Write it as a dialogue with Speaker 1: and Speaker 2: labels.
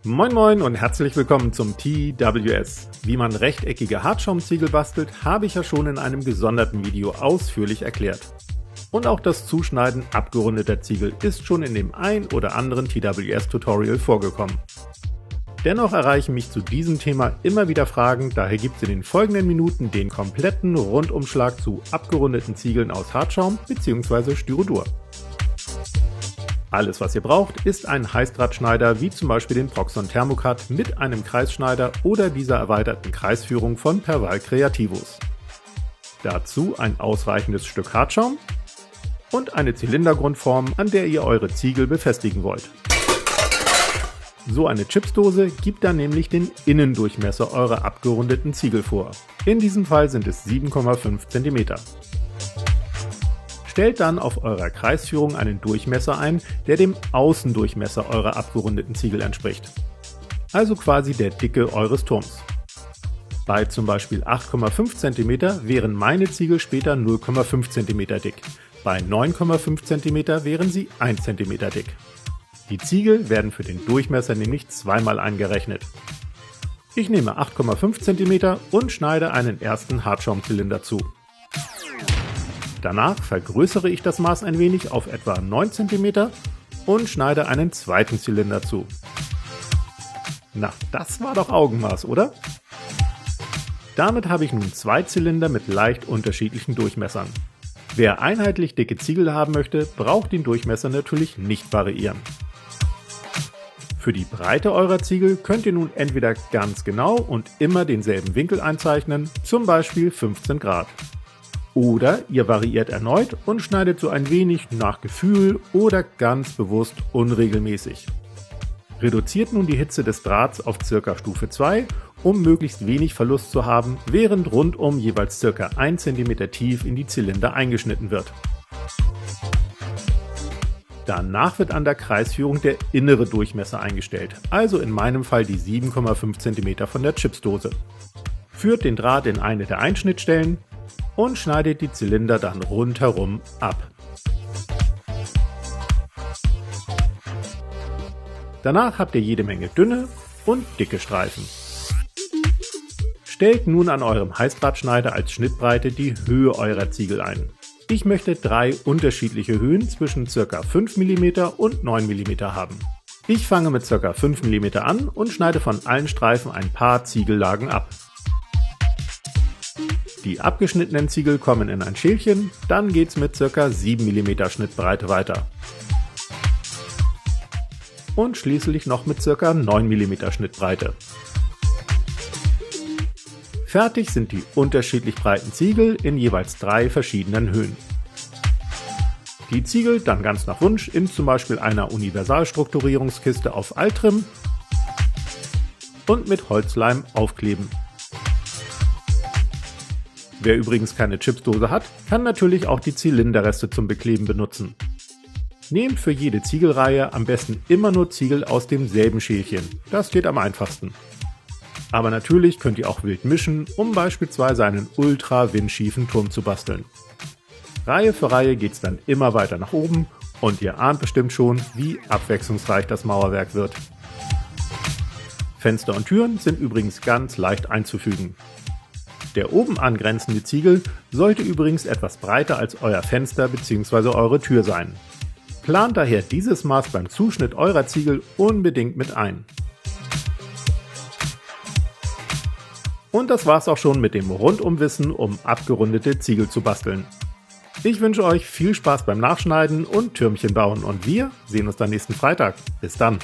Speaker 1: Moin Moin und herzlich willkommen zum TWS. Wie man rechteckige Hartschaumziegel bastelt, habe ich ja schon in einem gesonderten Video ausführlich erklärt. Und auch das Zuschneiden abgerundeter Ziegel ist schon in dem ein oder anderen TWS-Tutorial vorgekommen. Dennoch erreichen mich zu diesem Thema immer wieder Fragen, daher gibt es in den folgenden Minuten den kompletten Rundumschlag zu abgerundeten Ziegeln aus Hartschaum bzw. Styrodur. Alles, was ihr braucht, ist ein Heißdrahtschneider wie zum Beispiel den Proxxon Thermocut mit einem Kreisschneider oder dieser erweiterten Kreisführung von Perval Creativos. Dazu ein ausreichendes Stück Hartschaum und eine Zylindergrundform, an der ihr eure Ziegel befestigen wollt. So eine Chipsdose gibt dann nämlich den Innendurchmesser eurer abgerundeten Ziegel vor. In diesem Fall sind es 7,5 cm. Stellt dann auf eurer Kreisführung einen Durchmesser ein, der dem Außendurchmesser eurer abgerundeten Ziegel entspricht. Also quasi der Dicke eures Turms. Bei zum Beispiel 8,5 cm wären meine Ziegel später 0,5 cm dick. Bei 9,5 cm wären sie 1 cm dick. Die Ziegel werden für den Durchmesser nämlich zweimal eingerechnet. Ich nehme 8,5 cm und schneide einen ersten Hartschaumzylinder zu. Danach vergrößere ich das Maß ein wenig auf etwa 9 cm und schneide einen zweiten Zylinder zu. Na, das war doch Augenmaß, oder? Damit habe ich nun zwei Zylinder mit leicht unterschiedlichen Durchmessern. Wer einheitlich dicke Ziegel haben möchte, braucht den Durchmesser natürlich nicht variieren. Für die Breite eurer Ziegel könnt ihr nun entweder ganz genau und immer denselben Winkel einzeichnen, zum Beispiel 15 Grad. Oder ihr variiert erneut und schneidet so ein wenig nach Gefühl oder ganz bewusst unregelmäßig. Reduziert nun die Hitze des Drahts auf ca. Stufe 2, um möglichst wenig Verlust zu haben, während rundum jeweils ca. 1 cm tief in die Zylinder eingeschnitten wird. Danach wird an der Kreisführung der innere Durchmesser eingestellt, also in meinem Fall die 7,5 cm von der Chipsdose. Führt den Draht in eine der Einschnittstellen und schneidet die Zylinder dann rundherum ab. Danach habt ihr jede Menge dünne und dicke Streifen. Stellt nun an eurem Heißdrahtschneider als Schnittbreite die Höhe eurer Ziegel ein. Ich möchte drei unterschiedliche Höhen zwischen ca. 5 mm und 9 mm haben. Ich fange mit ca. 5 mm an und schneide von allen Streifen ein paar Ziegellagen ab. Die abgeschnittenen Ziegel kommen in ein Schälchen, dann geht's mit ca. 7 mm Schnittbreite weiter. Und schließlich noch mit ca. 9 mm Schnittbreite. Fertig sind die unterschiedlich breiten Ziegel in jeweils drei verschiedenen Höhen. Die Ziegel dann ganz nach Wunsch in zum Beispiel einer Universalstrukturierungskiste auf Altrim und mit Holzleim aufkleben. Wer übrigens keine Chipsdose hat, kann natürlich auch die Zylinderreste zum Bekleben benutzen. Nehmt für jede Ziegelreihe am besten immer nur Ziegel aus demselben Schälchen, das geht am einfachsten. Aber natürlich könnt ihr auch wild mischen, um beispielsweise einen ultra windschiefen Turm zu basteln. Reihe für Reihe geht's dann immer weiter nach oben und ihr ahnt bestimmt schon, wie abwechslungsreich das Mauerwerk wird. Fenster und Türen sind übrigens ganz leicht einzufügen. Der oben angrenzende Ziegel sollte übrigens etwas breiter als euer Fenster bzw. eure Tür sein. Plant daher dieses Maß beim Zuschnitt eurer Ziegel unbedingt mit ein. Und das war's auch schon mit dem Rundumwissen, um abgerundete Ziegel zu basteln. Ich wünsche euch viel Spaß beim Nachschneiden und Türmchen bauen und wir sehen uns dann nächsten Freitag. Bis dann!